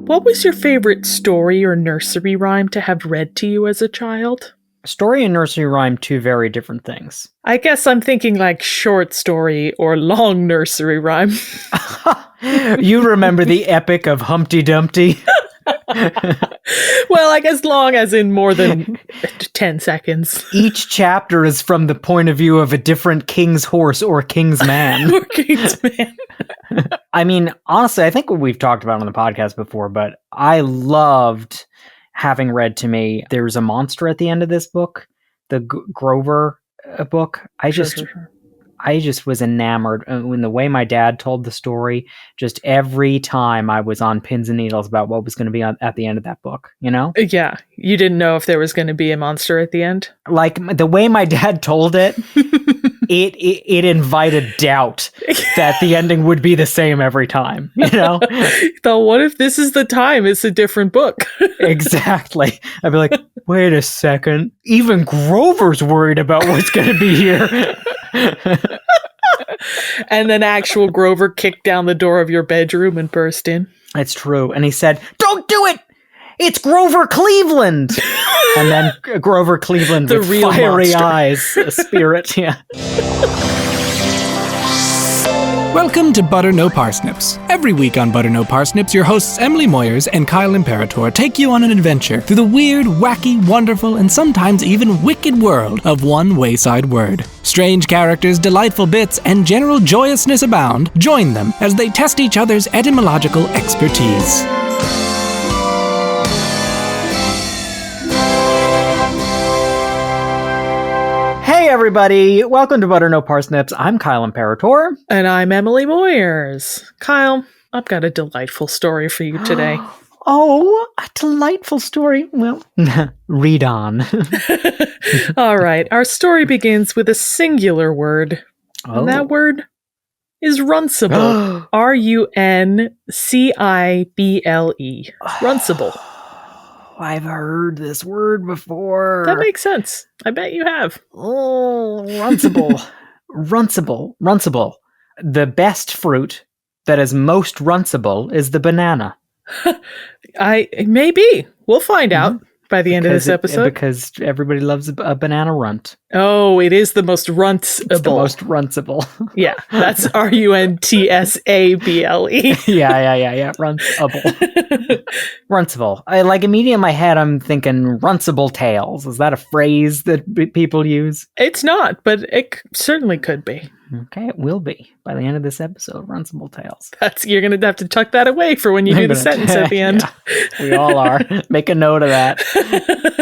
What was your favorite story or nursery rhyme to have read to you as a child? Story and nursery rhyme, two very different things. I guess I'm thinking like short story or long nursery rhyme. You remember the epic of Humpty Dumpty? Well, I guess long as in more than 10 seconds. Each chapter is from the point of view of a different king's horse or king's man. Or king's man. I mean, honestly, I think what we've talked about on the podcast before, but I loved having read to me, there's a monster at the end of this book, the Grover book. I just was enamored in the way my dad told the story. Just every time I was on pins and needles about what was going to be at the end of that book, you know? Yeah. You didn't know if there was going to be a monster at the end? Like the way my dad told it, it invited doubt that the ending would be the same every time, you know? Though, what if this is the time? It's a different book. Exactly. I'd be like, wait a second. Even Grover's worried about what's going to be here. And then actual Grover kicked down the door of your bedroom and burst in. It's true. And he said, "Don't do it! It's Grover Cleveland!" And then Grover Cleveland The with real fiery monster. eyes, a spirit, yeah. Welcome to Butter No Parsnips. Every week on Butter No Parsnips, your hosts Emily Moyers and Kyle Imperator take you on an adventure through the weird, wacky, wonderful, and sometimes even wicked world of one wayside word. Strange characters, delightful bits, and general joyousness abound. Join them as they test each other's etymological expertise. Hey everybody, welcome to Butter No Parsnips. I'm Kyle Imperator. And I'm Emily Moyers. Kyle, I've got a delightful story for you today. Oh, a delightful story. Well, read on. All right, our story begins with a singular word. Oh. And that word is runcible. Runcible. Runcible. I've heard this word before. That makes sense. I bet you have. Oh, runcible. Runcible. The best fruit that is most runcible is the banana. Maybe. We'll find out by the end of this episode. Because everybody loves a banana runt. Oh, it is the most runtable. It's the most runcible. Yeah, that's Runtsable. Yeah. Runcible. Runcible. Immediately in my head, I'm thinking runcible tails. Is that a phrase that people use? It's not, but it certainly could be. Okay, it will be by the end of this episode. Runcible tails. You're going to have to tuck that away for when you do the sentence at the end. Yeah, we all are. Make a note of that.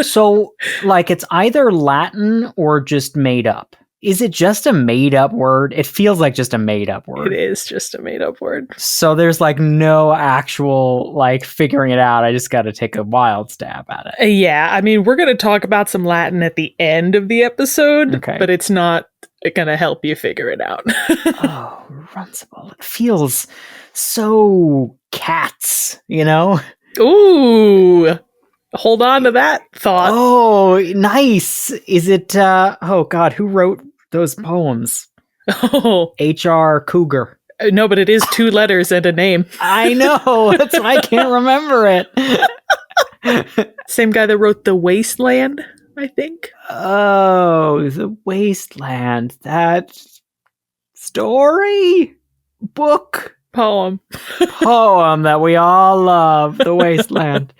So, it's either Latin or just made up. Is it just a made up word? It feels like just a made up word. It is just a made up word. So there's no actual figuring it out. I just got to take a wild stab at it. Yeah, I mean, we're going to talk about some Latin at the end of the episode, okay. But it's not going to help you figure it out. Oh, runcible. It feels so cats, you know? Ooh. Hold on to that thought. Oh, nice. Is it, oh God, who wrote those poems? Oh. H.R. Cougar. No, but it is 2 letters and a name. I know. That's why I can't remember it. Same guy that wrote The Wasteland, I think. Oh, The Wasteland. That story? Book? Poem that we all love, The Wasteland.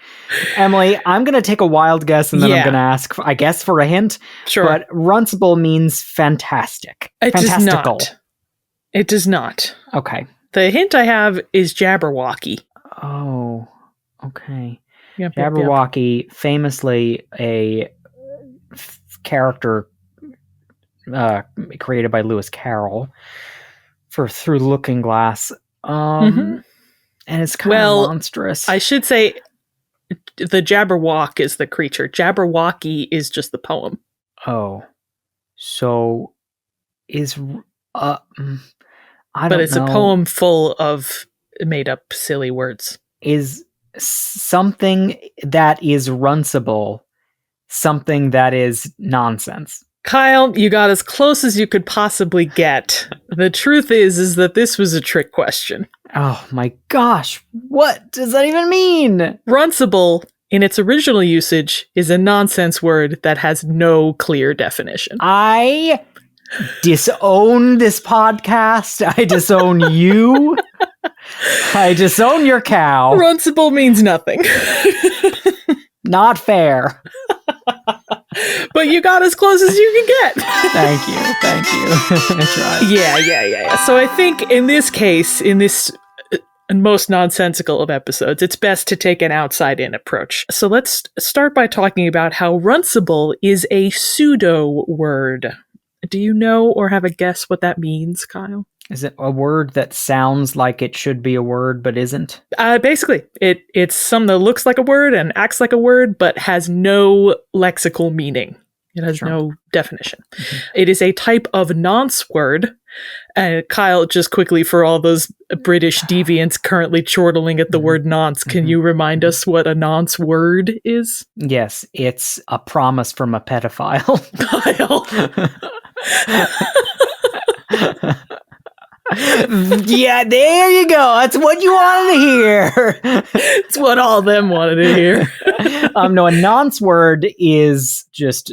Emily, I'm going to take a wild guess and then I'm going to ask, I guess, for a hint. Sure. But runcible means fantastic. It Fantastical. does not. It does not. Okay. The hint I have is Jabberwocky. Oh, okay. Yep, Jabberwocky, famously a character created by Lewis Carroll for Through the Looking Glass. And it's kind of monstrous. I should say the Jabberwock is the creature. Jabberwocky is just the poem. Oh. So is I don't know. But it's a poem full of made up silly words. Is something that is runcible something that is nonsense? Kyle, you got as close as you could possibly get. The truth is that this was a trick question. Oh my gosh, what does that even mean? Runcible, in its original usage, is a nonsense word that has no clear definition. I disown this podcast. I disown you. I disown your cow. Runcible means nothing. Not fair. But you got as close as you could get. Thank you. I tried. Yeah. So I think in this case, in this most nonsensical of episodes, it's best to take an outside-in approach. So let's start by talking about how runcible is a pseudo word. Do you know or have a guess what that means, Kyle? Is it a word that sounds like it should be a word but isn't? Basically, it's something that looks like a word and acts like a word but has no lexical meaning. It has no definition. Mm-hmm. It is a type of nonce word. Kyle, just quickly for all those British deviants currently chortling at the word nonce, can you remind us what a nonce word is? Yes, it's a promise from a pedophile. Kyle. Yeah, there you go. That's what you wanted to hear. It's what all of them wanted to hear. No, a nonce word is just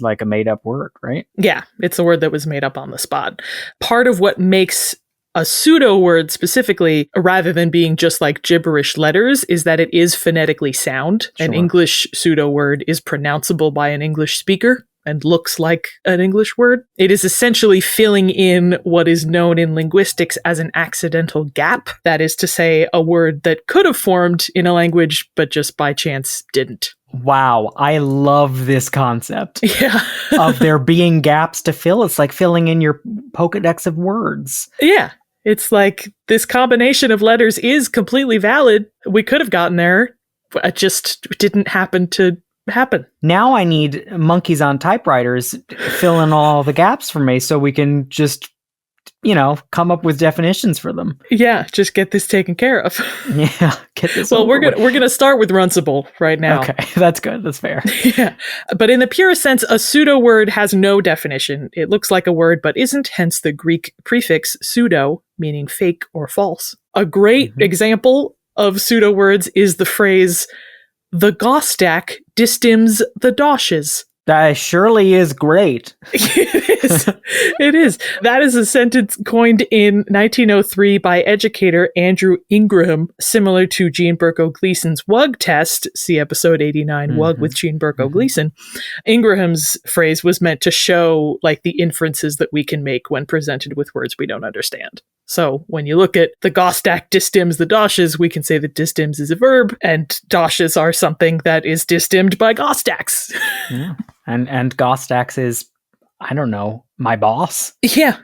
like a made up word, right? Yeah, it's a word that was made up on the spot. Part of what makes a pseudo word specifically, rather than being just like gibberish letters, is that it is phonetically sound. Sure. An English pseudo word is pronounceable by an English speaker and looks like an English word. It is essentially filling in what is known in linguistics as an accidental gap. That is to say, a word that could have formed in a language, but just by chance didn't. Wow, I love this concept. Yeah. Of there being gaps to fill. It's like filling in your Pokedex of words. Yeah. It's like this combination of letters is completely valid. We could have gotten there. It just didn't happen. Now I need monkeys on typewriters fill in all the gaps for me so we can just, come up with definitions for them. Yeah, just get this taken care of. Yeah, get this. Well, we're gonna start with runcible right now. Okay, that's good. That's fair. Yeah, but in the purest sense, a pseudo word has no definition. It looks like a word, but isn't. Hence the Greek prefix pseudo, meaning fake or false. A great example of pseudo words is the phrase, "The Gostak distims the doshes." That surely is great. It is. That is a sentence coined in 1903 by educator Andrew Ingraham, similar to Jean Berko Gleason's WUG test. See episode 89, WUG with Jean Berko Gleason. Ingraham's phrase was meant to show like the inferences that we can make when presented with words we don't understand. So when you look at the Gostak distims the doshes, we can say that distims is a verb, and doshes are something that is distimmed by Gostaks. Yeah. And Gostaks is, I don't know, my boss? Yeah,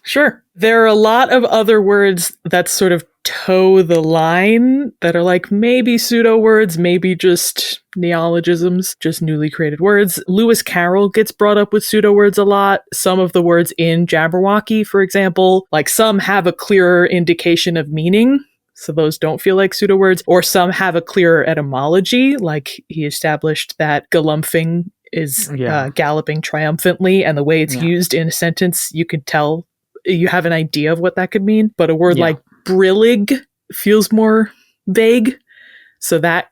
sure. There are a lot of other words that sort of toe the line that are like maybe pseudo words, maybe just neologisms, just newly created words. Lewis Carroll gets brought up with pseudo words a lot. Some of the words in Jabberwocky, for example, like some have a clearer indication of meaning, so those don't feel like pseudo words, or some have a clearer etymology, like he established that galumphing is galloping triumphantly, and the way it's used in a sentence, you could tell, you have an idea of what that could mean. But a word like brillig feels more vague, so that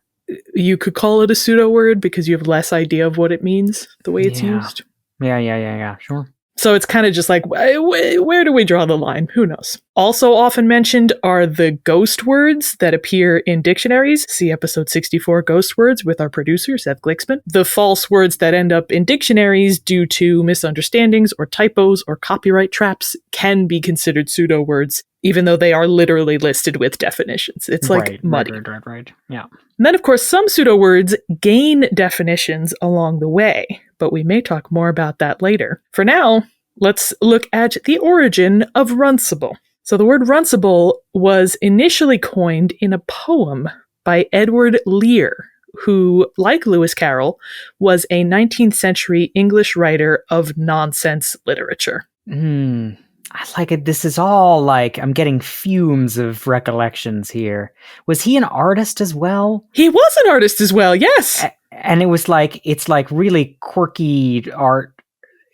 you could call it a pseudo word because you have less idea of what it means, the way it's used. Yeah, sure. So it's kind of just like, where do we draw the line? Who knows? Also often mentioned are the ghost words that appear in dictionaries. See episode 64, Ghost Words, with our producer, Seth Glicksman. The false words that end up in dictionaries due to misunderstandings or typos or copyright traps can be considered pseudo words, even though they are literally listed with definitions. It's like muddy. Right. Yeah. And then, of course, some pseudo words gain definitions along the way, but we may talk more about that later. For now, let's look at the origin of runcible. So the word runcible was initially coined in a poem by Edward Lear, who, like Lewis Carroll, was a 19th century English writer of nonsense literature. I like it. This is all like, I'm getting fumes of recollections here. Was he an artist as well? He was an artist as well, yes. And it was like, it's like really quirky art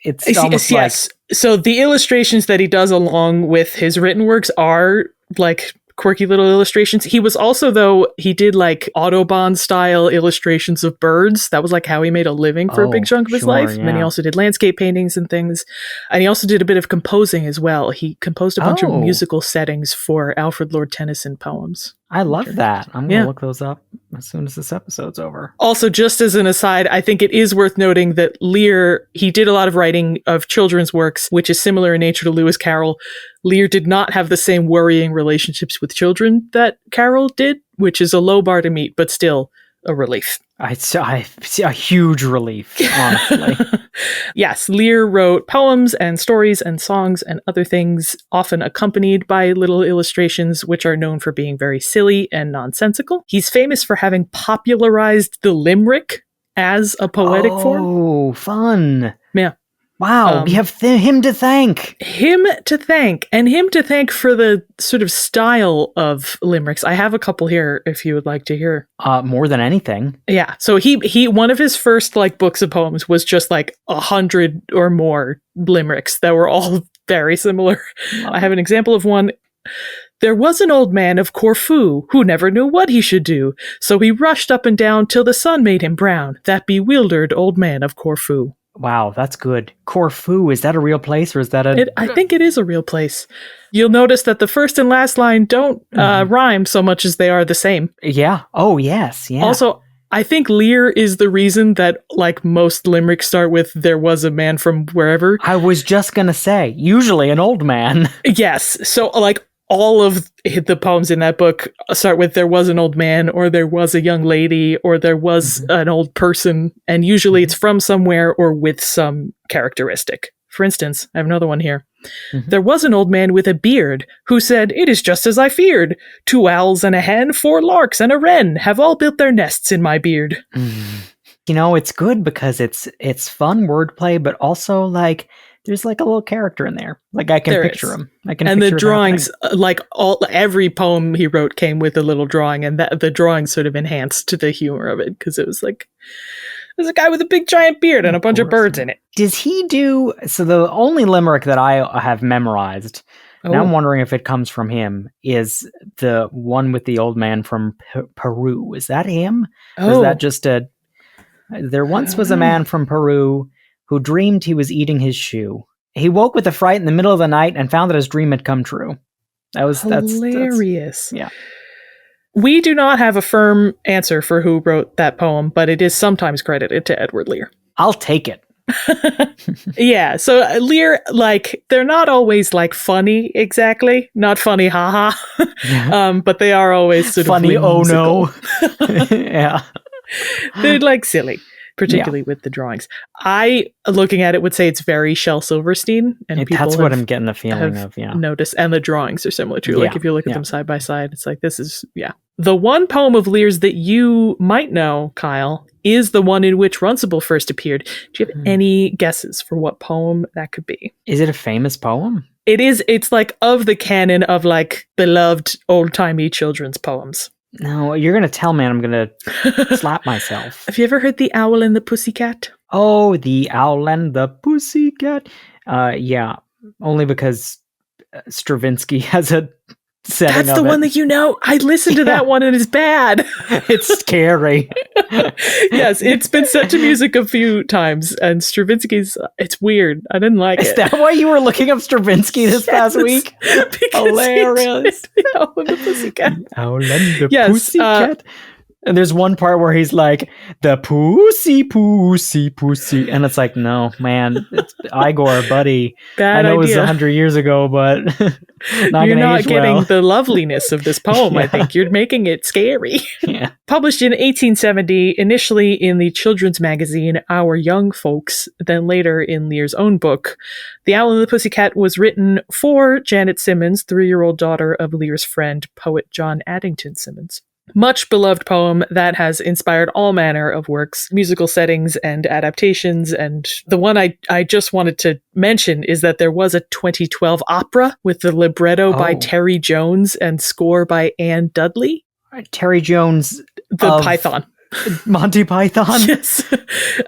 It's almost yes. So the illustrations that he does along with his written works are like quirky little illustrations. He was also, though, he did like Autobahn style illustrations of birds. That was like how he made a living for a big chunk of his life. Yeah. And then he also did landscape paintings and things. And he also did a bit of composing as well. He composed a bunch of musical settings for Alfred Lord Tennyson poems. I love that. I'm going to look those up as soon as this episode's over. Also, just as an aside, I think it is worth noting that Lear, he did a lot of writing of children's works, which is similar in nature to Lewis Carroll. Lear did not have the same worrying relationships with children that Carroll did, which is a low bar to meet, but still a relief. It's a huge relief, honestly. Yes, Lear wrote poems and stories and songs and other things, often accompanied by little illustrations, which are known for being very silly and nonsensical. He's famous for having popularized the limerick as a poetic form. Oh, fun. Yeah. Wow, we have him to thank. Him to thank, and him to thank for the sort of style of limericks. I have a couple here if you would like to hear. More than anything. Yeah. So he one of his first like books of poems was just like 100 or more limericks that were all very similar. I have an example of one. There was an old man of Corfu who never knew what he should do, so he rushed up and down till the sun made him brown, that bewildered old man of Corfu. Wow, that's good. Corfu, is that a real place or is that a... I think it is a real place. You'll notice that the first and last line don't rhyme so much as they are the same. Yeah. Oh, yes. Yeah. Also, I think Lear is the reason that like most limericks start with "there was a man from wherever." I was just going to say, usually an old man. Yes. So like all of the poems in that book start with "there was an old man," or "there was a young lady," or "there was an old person." And usually it's from somewhere or with some characteristic. For instance, I have another one here. There was an old man with a beard who said, "It is just as I feared. 2 owls and a hen, 4 larks and a wren have all built their nests in my beard." You know, it's good because it's fun wordplay, but also like there's like a little character in there. Like I can picture him. I can. And picture the drawings, like every poem he wrote came with a little drawing, and the drawing sort of enhanced the humor of it because it was like, there's a guy with a big giant beard and a bunch of birds in it. Does he do... So the only limerick that I have memorized, now I'm wondering if it comes from him, is the one with the old man from Peru. Is that him? Or is that just a... There once was a man from Peru who dreamed he was eating his shoe. He woke with a fright in the middle of the night and found that his dream had come true. That's hilarious. Yeah. We do not have a firm answer for who wrote that poem, but it is sometimes credited to Edward Lear. I'll take it. Yeah, so Lear, like, they're not always like funny exactly, not funny haha, but they are always sort funny, of whimsical. Oh no. Yeah. They're like silly, particularly with the drawings. I, looking at it, would say it's very Shel Silverstein, and that's what I'm getting the feeling of. Yeah, notice, and the drawings are similar too. Like if you look at them side by side, it's like this is The one poem of Lear's that you might know, Kyle, is the one in which Runcible first appeared. Do you have any guesses for what poem that could be? Is it a famous poem? It is. It's like of the canon of like beloved old-timey children's poems. No, you're going to tell me and I'm going to slap myself. Have you ever heard The Owl and the Pussycat? Oh, The Owl and the Pussycat. Yeah, only because Stravinsky has a setting That's the one that you know. I listened to that one and it's bad. It's scary. Yes, it's been set to music a few times, and Stravinsky's, it's weird. I didn't like it. Is that why you were looking up Stravinsky this past week? Hilarious. Owl and the Pussycat. Owl and the Pussycat. And there's one part where he's like, the pussy, pussy, pussy. And it's like, no, man, it's Igor, buddy. Bad I know idea. It was 100 years ago, but you're not getting the loveliness of this poem, I think. You're making it scary. Yeah. Published in 1870, initially in the children's magazine Our Young Folks, then later in Lear's own book. The Owl and the Pussycat was written for Janet Simmons, 3-year-old daughter of Lear's friend, poet John Addington Simmons. Much beloved poem that has inspired all manner of works, musical settings, and adaptations. And the one I just wanted to mention is that there was a 2012 opera with the libretto by Terry Jones and score by Anne Dudley. Terry Jones. The Python. Monty Python? Yes.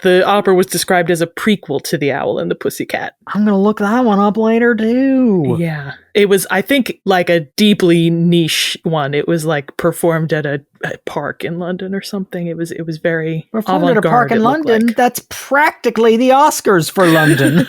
The opera was described as a prequel to The Owl and the Pussycat. I'm going to look that one up later, too. Yeah. It was, I think, like a deeply niche one. It was like performed at a park in London or something. It was very Performed at a park in London? Like. That's practically the Oscars for London.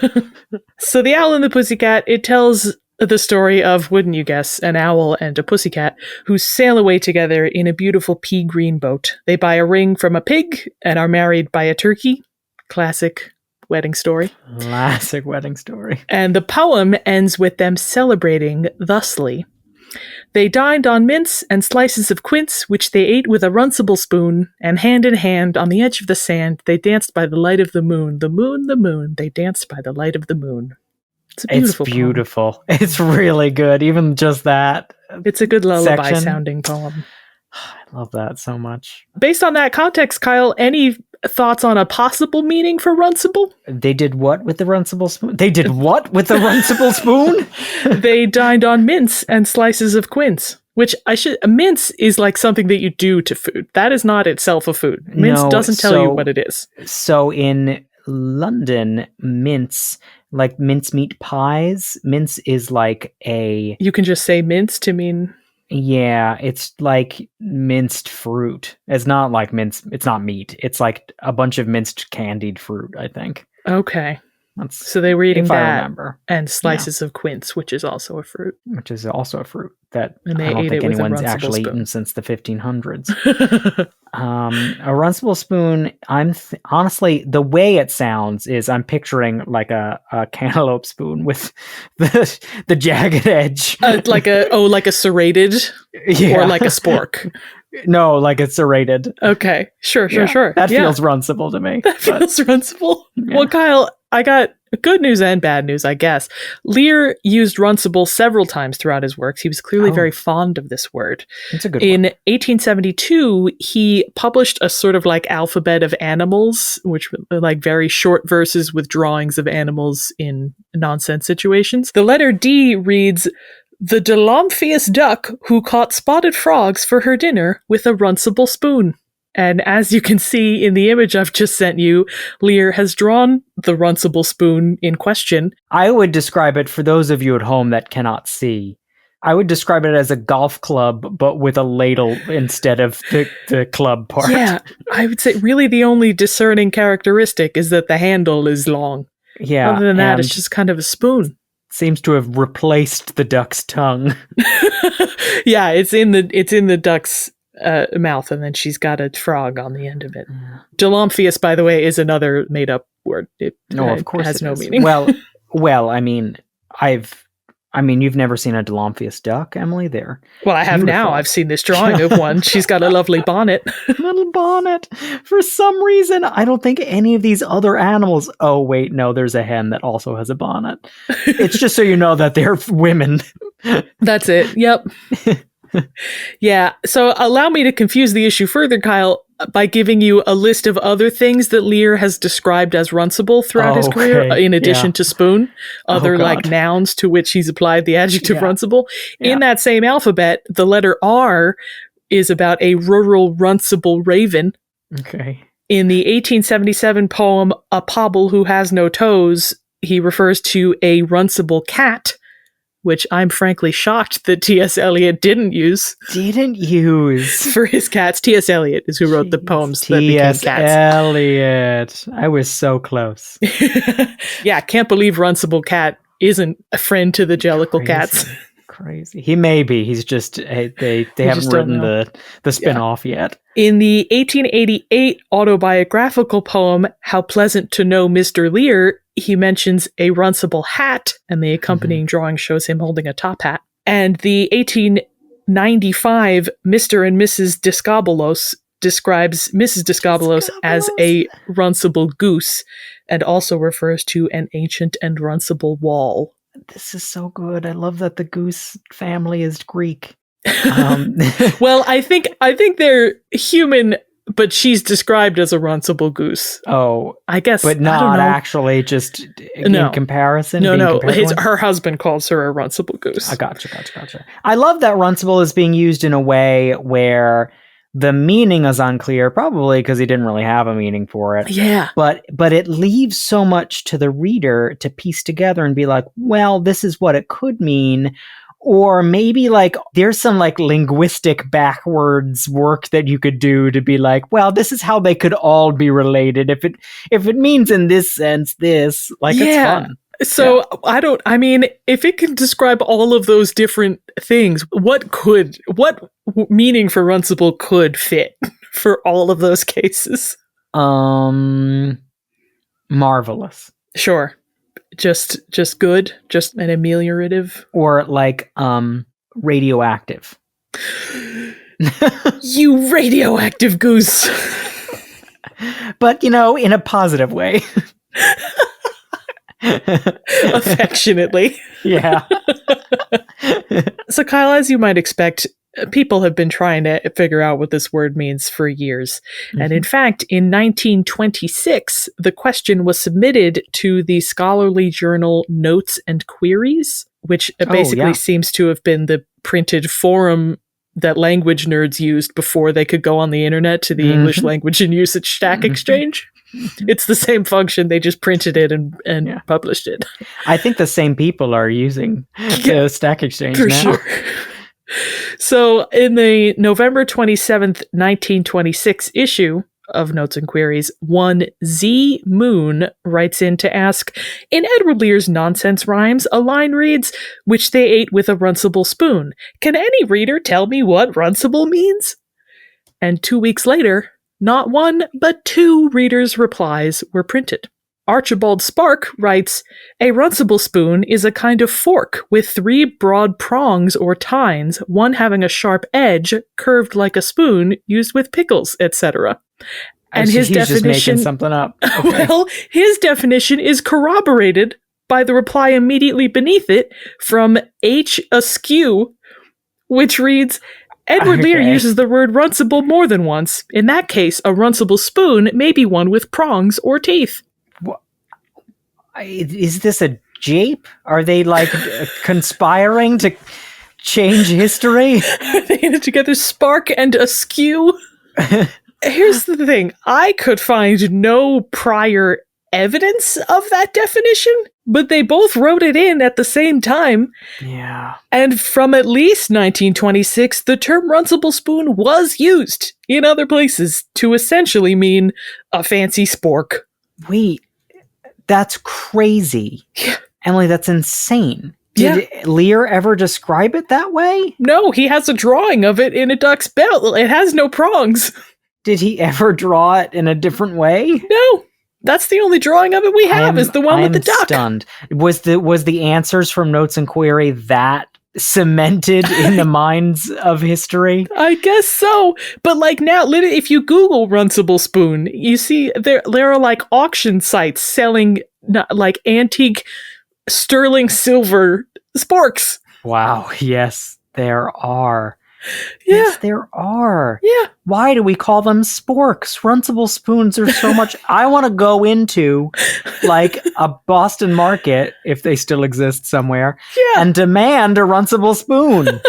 So The Owl and the Pussycat, it tells the story of, wouldn't you guess, an owl and a pussycat who sail away together in a beautiful pea green boat. They buy a ring from a pig and are married by a turkey. Classic wedding story. Classic wedding story. And the poem ends with them celebrating thusly. They dined on mince and slices of quince, which they ate with a runcible spoon, and hand in hand on the edge of the sand, they danced by the light of the moon. The moon, the moon, they danced by the light of the moon. It's a beautiful poem. It's really good. Even just that. It's a good lullaby sounding poem. I love that so much. Based on that context, Kyle, any thoughts on a possible meaning for runcible? They did what with the runcible spoon? They did what with the runcible spoon? They dined on mince and slices of quince. Which mince is like something that you do to food. That is not itself a food. Mince doesn't tell you what it is. So in London, mince, like mincemeat pies, mince is like a... You can just say mince to mean... Yeah, it's like minced fruit. It's not like mince, it's not meat. It's like a bunch of minced candied fruit, I think. Okay. So they were eating that and slices of quince, which is also a fruit. Which is also a fruit that and I don't think anyone's actually eaten since the 1500s. A runcible spoon, honestly, the way it sounds is I'm picturing like a cantaloupe spoon with the jagged edge. like a serrated or like a spork. No, like it's serrated. Okay, sure. That feels runcible to me. That feels runcible. Yeah. Well, Kyle, I got good news and bad news, I guess. Lear used runcible several times throughout his works. He was clearly very fond of this word. It's a good In 1872, he published a sort of like alphabet of animals, which were like very short verses with drawings of animals in nonsense situations. The letter D reads, "The Delamphius duck who caught spotted frogs for her dinner with a runcible spoon." And as you can see in the image I've just sent you, Lear has drawn the runcible spoon in question. I would describe it, for those of you at home that cannot see, I would describe it as a golf club, but with a ladle instead of the club part. Yeah, I would say really the only discerning characteristic is that the handle is long. Yeah. Other than that, it's just kind of a spoon. Seems to have replaced the duck's tongue. Yeah, it's in the duck's mouth, and then she's got a frog on the end of it. Delamphius, by the way, is another made-up word. Of course, has no meaning. Well, I mean, you've never seen a Delamphius duck, Emily? There. Well, I have now. I've seen this drawing of one. She's got a lovely bonnet. Little bonnet. For some reason, I don't think any of these other animals... Oh, wait, no, there's a hen that also has a bonnet. It's just so you know that they're women. That's it. Yep. Yeah, so allow me to confuse the issue further, Kyle, by giving you a list of other things that Lear has described as runcible throughout his career, in addition to spoon, other like nouns to which he's applied the adjective runcible. Yeah. In that same alphabet, the letter R is about a rural runcible raven. Okay. In the 1877 poem A Pobble Who Has No Toes, he refers to a runcible cat, which I'm frankly shocked that T.S. Eliot didn't use. For his cats. T.S. Eliot is who wrote the poems that became cats. T.S. Eliot. I was so close. Yeah, can't believe Runcible Cat isn't a friend to the Jellicle cats. Crazy. He may be. He's just, they haven't written the spin-off yet. In the 1888 autobiographical poem, How Pleasant to Know Mr. Lear, he mentions a runcible hat, and the accompanying drawing shows him holding a top hat. And the 1895 Mr. and Mrs. Discobolos describes Mrs. Discobolos as a runcible goose, and also refers to an ancient and runcible wall. This is so good. I love that the goose family is Greek. Well, I think they're human, but she's described as a runcible goose. Oh, I guess, but not actually. Just in comparison. No. Her husband calls her a runcible goose. I gotcha. I love that runcible is being used in a way where The meaning is unclear, probably because he didn't really have a meaning for it. Yeah. But it leaves so much to the reader to piece together and be like, well, this is what it could mean. Or maybe like there's some like linguistic backwards work that you could do to be like, well, this is how they could all be related. If it means in this sense, this, like, it's fun. So I mean, if it can describe all of those different things, what meaning for Runcible could fit for all of those cases? Marvelous. Sure. Just good, just an ameliorative. Or like radioactive. You radioactive goose. But, in a positive way. Affectionately. Yeah. So, Kyle, as you might expect, people have been trying to figure out what this word means for years. Mm-hmm. And in fact, in 1926, the question was submitted to the scholarly journal Notes and Queries, which basically seems to have been the printed forum that language nerds used before they could go on the internet to the English Language and Usage Stack Exchange. It's the same function. They just printed it and published it. I think the same people are using the Stack Exchange for now. Sure. So in the November 27th, 1926 issue of Notes and Queries, one Z Moon writes in to ask, in Edward Lear's nonsense rhymes, a line reads, which they ate with a runcible spoon. Can any reader tell me what runcible means? And 2 weeks later, not one, but two readers' replies were printed. Archibald Spark writes, a runcible spoon is a kind of fork with three broad prongs or tines, one having a sharp edge, curved like a spoon, used with pickles, etc. And his definition, just making something up. Okay. Well, his definition is corroborated by the reply immediately beneath it from H. Askew, which reads, Edward Lear uses the word runcible more than once. In that case, a runcible spoon may be one with prongs or teeth. Is this a jape? Are they like conspiring to change history? Are they in it together, Spark and Askew? Here's the thing. I could find no prior evidence of that definition, but they both wrote it in at the same time. Yeah. And from at least 1926, the term runcible spoon was used in other places to essentially mean a fancy spork. Wait, that's crazy. Yeah. Emily, that's insane. Did Lear ever describe it that way? No, he has a drawing of it in a duck's bill. It has no prongs. Did he ever draw it in a different way? No. That's the only drawing of it we have is the one with the duck. Stunned. Was the answers from Notes and Query that cemented in the minds of history? I guess so. But like now, literally, if you Google runcible spoon, you see there are like auction sites selling like antique sterling silver sporks. Wow. Yes, there are. Yeah. Yes, there are. Yeah. Why do we call them sporks? Runcible spoons are so much. I want to go into like a Boston market, if they still exist somewhere, and demand a runcible spoon.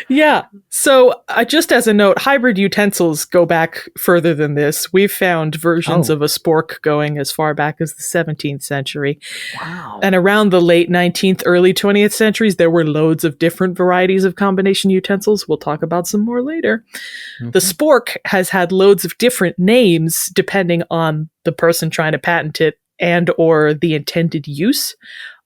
Yeah. So just as a note, hybrid utensils go back further than this. We've found versions of a spork going as far back as the 17th century. Wow. And around the late 19th, early 20th centuries, there were loads of different varieties of combination utensils. We'll talk about some more later. Mm-hmm. The spork has had loads of different names depending on the person trying to patent it and or the intended use.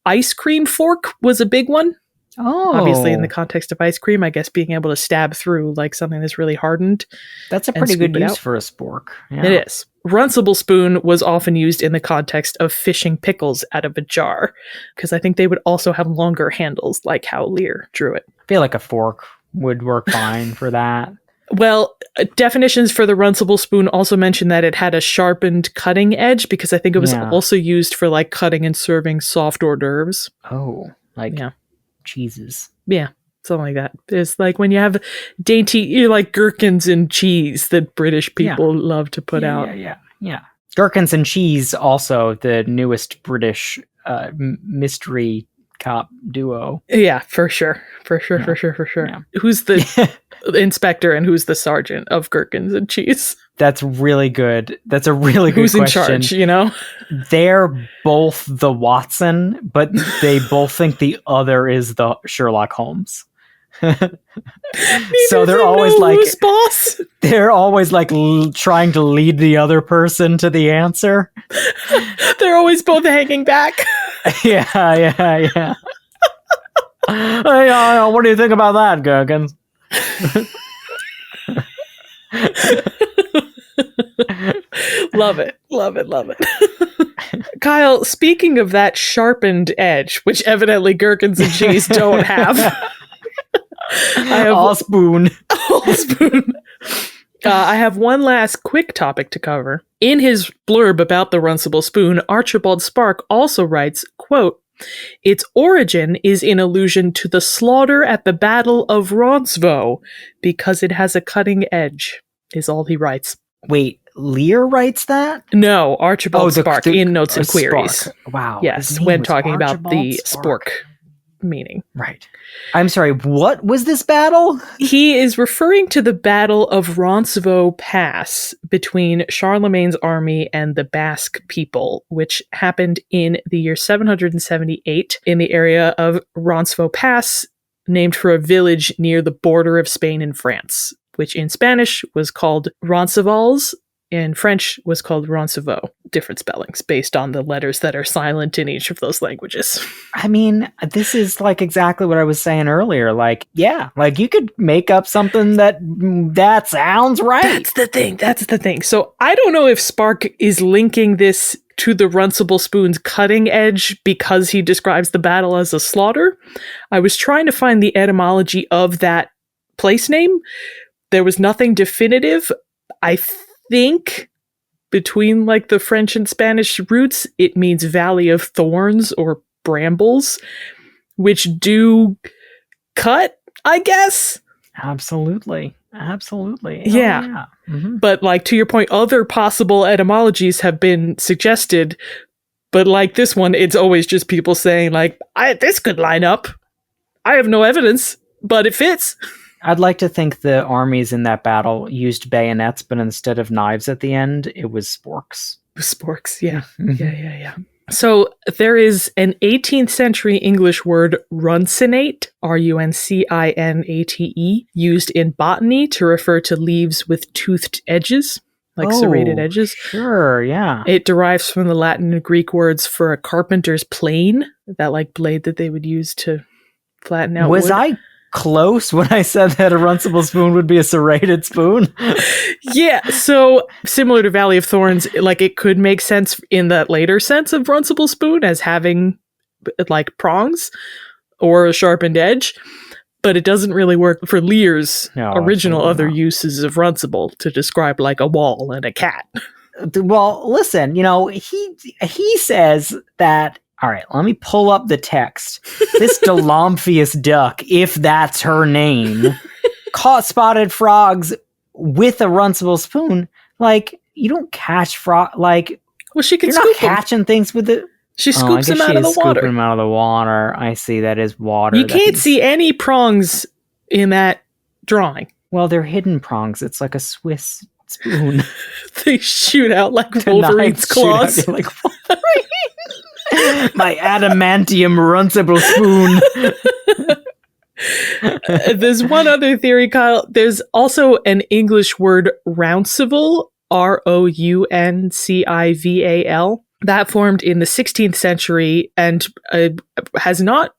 Ice cream fork was a big one. Oh. Obviously, in the context of ice cream, I guess being able to stab through like something that's really hardened. That's a pretty good use for a spork. Yeah. It is. Runcible spoon was often used in the context of fishing pickles out of a jar, because I think they would also have longer handles, like how Lear drew it. I feel like a fork would work fine for that. Well, definitions for the runcible spoon also mention that it had a sharpened cutting edge, because I think it was also used for like cutting and serving soft hors d'oeuvres. Oh, like cheeses. Yeah, something like that. It's like when you have dainty, like gherkins and cheese that British people love to put out. Yeah. Gherkins and cheese, also the newest British mystery cop duo. Yeah, for sure. Yeah. Who's the inspector and who's the sergeant of gherkins and cheese. That's really good. That's a really good Who's question. in charge, you know? They're both the Watson, but they both think the other is the Sherlock Holmes. So they're always like, who's boss? they're always like trying to lead the other person to the answer. They're always both hanging back. Yeah. Hey, what do you think about that, Gherkins? Love it. Kyle, speaking of that sharpened edge, which evidently gherkins and cheese don't have. I have All spoon. I have one last quick topic to cover. In his blurb about the Runcible spoon, Archibald Spark also writes, quote, "Its origin is in allusion to the slaughter at the Battle of Roncevaux, because it has a cutting edge," is all he writes. Wait, Lear writes that? No, Archibald Spark in Notes and Queries. Spark. Wow. Yes, when talking about the spork meaning. Right. I'm sorry, what was this battle? He is referring to the Battle of Roncevaux Pass between Charlemagne's army and the Basque people, which happened in the year 778 in the area of Roncevaux Pass, named for a village near the border of Spain and France, which in Spanish was called Roncevals, in French was called Roncevaux. Different spellings based on the letters that are silent in each of those languages. I mean, this is like exactly what I was saying earlier. Like, yeah, like you could make up something that sounds right. That's the thing. So I don't know if Spark is linking this to the Runcible spoon's cutting edge because he describes the battle as a slaughter. I was trying to find the etymology of that place name. There was nothing definitive. I think between like the French and Spanish roots, it means Valley of Thorns or Brambles, which do cut, I guess. Absolutely. Yeah. Mm-hmm. But like to your point, other possible etymologies have been suggested. But like this one, it's always just people saying like, this could line up. I have no evidence, but it fits. I'd like to think the armies in that battle used bayonets, but instead of knives at the end, it was sporks. Sporks, yeah. Yeah. So there is an 18th century English word runcinate, runcinate, used in botany to refer to leaves with toothed edges, like serrated edges. Sure, yeah. It derives from the Latin and Greek words for a carpenter's plane, that like blade that they would use to flatten out Was wood. I close when I said that a Runcible spoon would be a serrated spoon? Yeah, so similar to Valley of Thorns, like it could make sense in that later sense of Runcible spoon as having like prongs or a sharpened edge, but it doesn't really work for Lear's original other uses of Runcible to describe like a wall and a cat. Well, listen, he says that. All right, let me pull up the text. This Delamphius duck, if that's her name, caught spotted frogs with a Runcible spoon. Like, you don't catch frog. Like, well, she can you're scoop not catching things with it. She scoops them out of the water. Scooping them out of the water. I see. That is water. You can't see any prongs in that drawing. Well, they're hidden prongs. It's like a Swiss spoon. They shoot out like Wolverine's claws. Like Wolverine. My adamantium Runcible spoon. There's one other theory, Kyle. There's also an English word Runcible, Rouncival, that formed in the 16th century and has not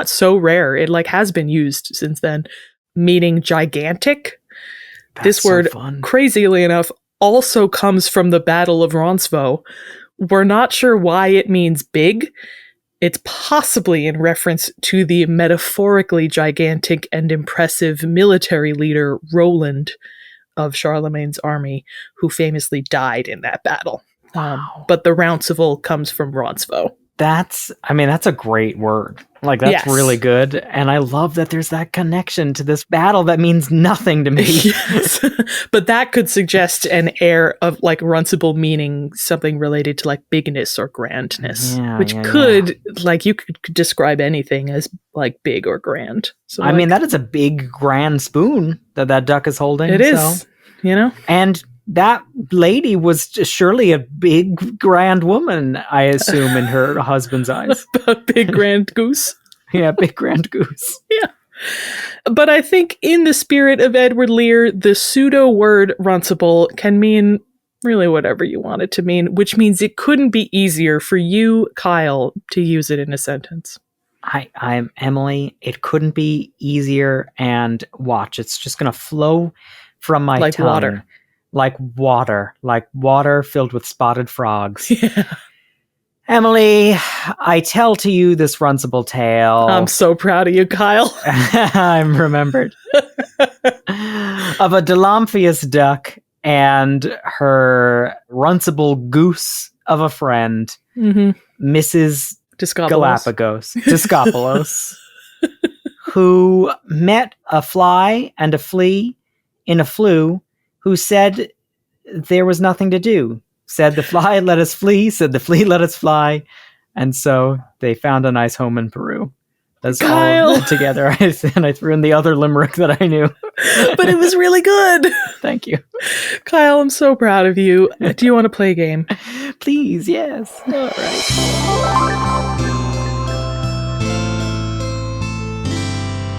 so rare. It like has been used since then, meaning gigantic. This word, crazily enough, also comes from the Battle of Roncevaux. We're not sure why it means big. It's possibly in reference to the metaphorically gigantic and impressive military leader Roland of Charlemagne's army, who famously died in that battle. Wow. But the Runcible comes from Roncevaux. That's a great word. Like, that's Yes. really good. And I love that there's that connection to this battle that means nothing to me. Yes. But that could suggest an air of like Runcible meaning something related to like bigness or grandness, which could like you could describe anything as like big or grand. So I mean, that is a big grand spoon that duck is holding. It is, you know? And that lady was surely a big grand woman, I assume, in her husband's eyes. A big grand goose. Yeah, big grand goose. Yeah. But I think in the spirit of Edward Lear, the pseudo word runcible can mean really whatever you want it to mean, which means it couldn't be easier for you, Kyle, to use it in a sentence. I'm Emily. It couldn't be easier. And watch, it's just going to flow from my like tongue. Water. Like water filled with spotted frogs. Yeah. Emily, I tell to you this runcible tale. I'm so proud of you, Kyle. I'm remembered. Of a Delamphius duck and her runcible goose of a friend, Mrs. Discopolos, who met a fly and a flea in a flue, who said there was nothing to do. Said the fly, let us flee. Said the flea, let us fly. And so they found a nice home in Peru. That's Kyle. all together. And I threw in the other limerick that I knew. But it was really good. Thank you. Kyle, I'm so proud of you. Do you want to play a game? Please, yes. All right.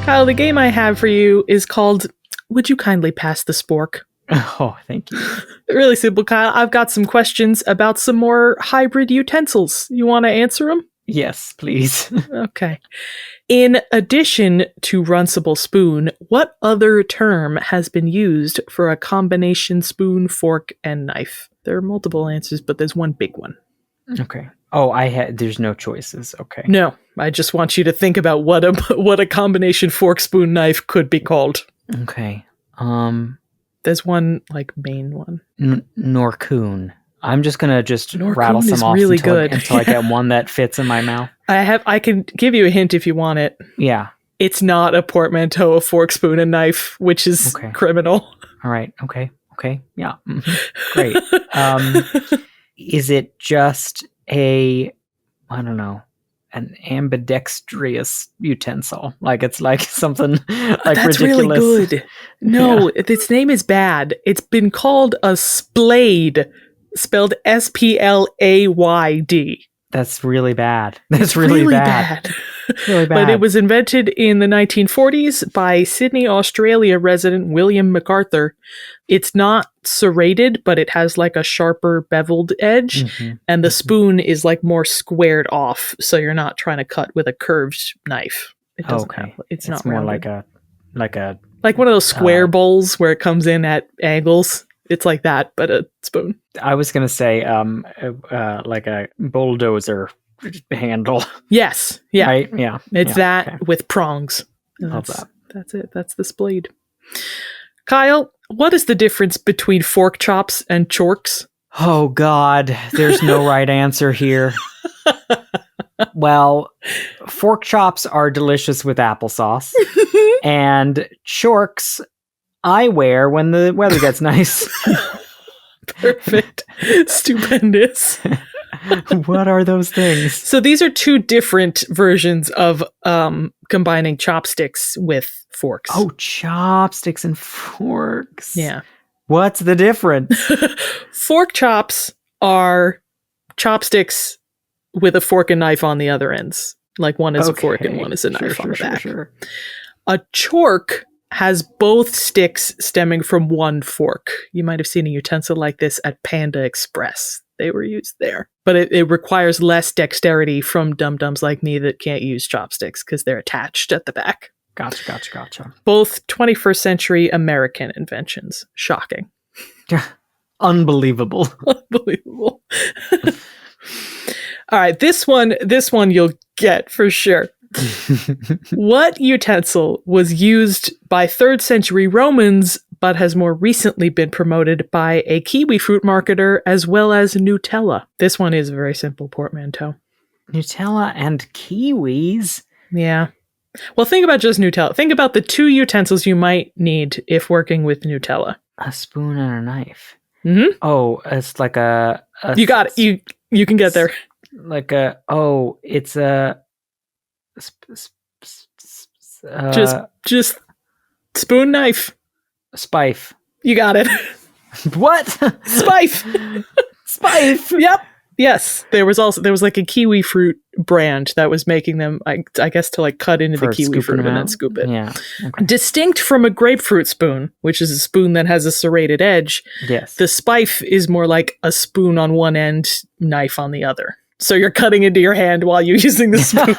Kyle, the game I have for you is called Would You Kindly Pass the Spork? Oh, thank you. Really simple, Kyle. I've got some questions about some more hybrid utensils. You want to answer them? Yes, please. Okay. In addition to runcible spoon, what other term has been used for a combination spoon, fork, and knife? There are multiple answers, but there's one big one. Okay. Oh, there's no choices. Okay. No, I just want you to think about what a combination fork, spoon, knife could be called. Okay. There's one like main one. Norcoon. I'm just gonna Norcoon rattle some off really until I get one that fits in my mouth. I can give you a hint if you want it. Yeah. It's not a portmanteau of fork, spoon, and knife, which is criminal. All right. Okay. Yeah. Mm-hmm. Great. Is it just I don't know, an ambidextrous utensil? Like it's like something like That's ridiculous. Really good. No, its name is bad. It's been called a splayd, spelled S-P-L-A-Y-D. That's really bad. That's really bad. Really bad. But it was invented in the 1940s by Sydney, Australia resident William MacArthur. It's not serrated, but it has like a sharper beveled edge, and the spoon is like more squared off, so you're not trying to cut with a curved knife. It doesn't have, it's not more rounded. like one of those square bowls where it comes in at angles. It's like that, but a spoon. I was gonna say like a bulldozer handle. Yes. Yeah. Right? Yeah. It's with prongs. Love that. That's it. That's the splayd. Kyle, what is the difference between fork chops and chorks? Oh God, there's no right answer here. Well, fork chops are delicious with applesauce, and chorks I wear when the weather gets nice. Perfect. Stupendous. What are those things? So these are two different versions of combining chopsticks with forks. Oh, chopsticks and forks. Yeah. What's the difference? Fork chops are chopsticks with a fork and knife on the other ends. Like one is a fork and one is a knife on the back. Sure. A chork has both sticks stemming from one fork. You might have seen a utensil like this at Panda Express. They were used there. But it requires less dexterity from dum-dums like me that can't use chopsticks because they're attached at the back. Gotcha. Both 21st century American inventions. Shocking. Unbelievable. Unbelievable. All right, this one you'll get for sure. What utensil was used by 3rd century Romans but has more recently been promoted by a kiwi fruit marketer as well as Nutella? This one is a very simple portmanteau. Nutella and kiwis. Yeah. Well, think about just Nutella. Think about the 2 utensils you might need if working with Nutella. A spoon and a knife. Mm-hmm. Oh, it's like a You got it. You can get there. Like it's a Just spoon knife. spife. You got it. What? Spife. Spife. Yep. Yes. There was like a kiwi fruit brand that was making them, I guess, to like cut into For the kiwi scooping fruit them and out? then scoop it. Yeah. Okay. Distinct from a grapefruit spoon, which is a spoon that has a serrated edge, Yes. the spife is more like a spoon on one end, knife on the other. So you're cutting into your hand while you're using the spoon.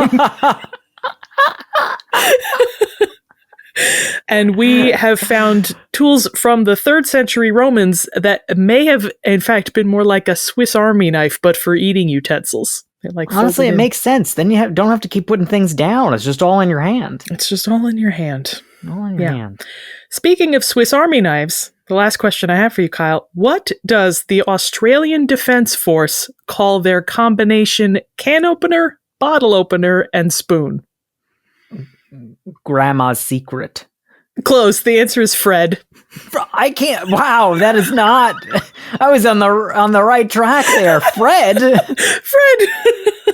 And we have found tools from the 3rd century Romans that may have, in fact, been more like a Swiss Army knife, but for eating utensils. Honestly, it makes sense. Then you don't have to keep putting things down. It's just all in your hand. It's just all in your hand. All in your hand. Speaking of Swiss Army knives, the last question I have for you, Kyle. What does the Australian Defence Force call their combination can opener, bottle opener, and spoon? Grandma's secret. Close. The answer is Fred. I can't. Wow, that is not. I was on the right track there, Fred. Fred.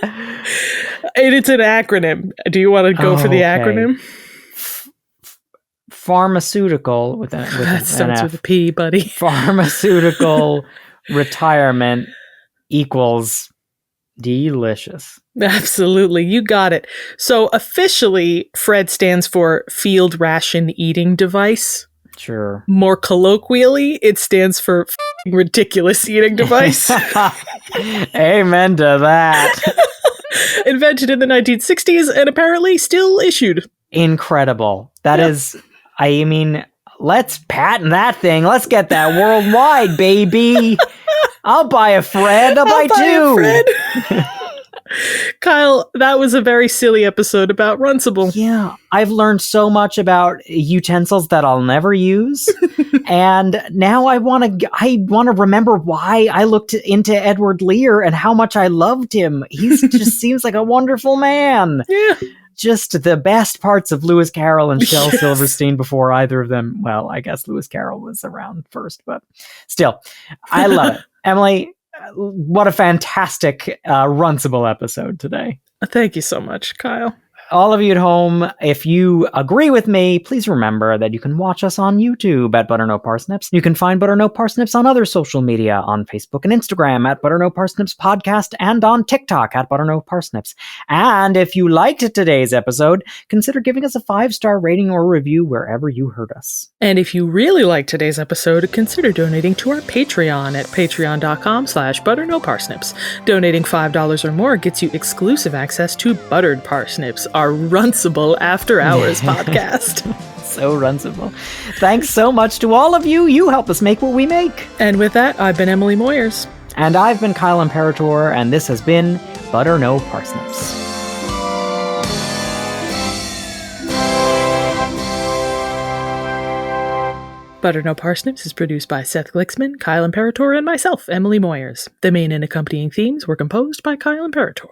And it's an acronym. Do you want to go for the acronym? Pharmaceutical with That starts with a P, buddy. Pharmaceutical retirement equals delicious. Absolutely. You got it. So officially, Fred stands for Field Ration Eating Device. Sure. More colloquially, it stands for ridiculous eating device. Amen to that. Invented in the 1960s and apparently still issued. Incredible. That is, I mean, let's patent that thing. Let's get that worldwide, baby. I'll buy a Fred. I'll buy 2. Kyle, that was a very silly episode about Runcible. Yeah, I've learned so much about utensils that I'll never use, and now I want to remember why I looked into Edward Lear and how much I loved him. He just seems like a wonderful man. Yeah. Just the best parts of Lewis Carroll and Shel Yes. Silverstein before either of them. Well, I guess Lewis Carroll was around first, but still, I love it. Emily, what a fantastic Runcible episode today. Thank you so much, Kyle. All of you at home, if you agree with me, please remember that you can watch us on YouTube at Butter No Parsnips. You can find Butter No Parsnips on other social media, on Facebook and Instagram at Butter No Parsnips Podcast, and on TikTok at Butter No Parsnips. And if you liked today's episode, consider giving us a 5-star rating or review wherever you heard us. And if you really liked today's episode, consider donating to our Patreon at patreon.com/butternoparsnips. Donating $5 or more gets you exclusive access to Buttered Parsnips, our Runcible After Hours podcast. So Runcible. Thanks so much to all of you. You help us make what we make. And with that, I've been Emily Moyers. And I've been Kyle Imperator, and this has been Butter No Parsnips. Butter No Parsnips is produced by Seth Glicksman, Kyle Imperator, and myself, Emily Moyers. The main and accompanying themes were composed by Kyle Imperator.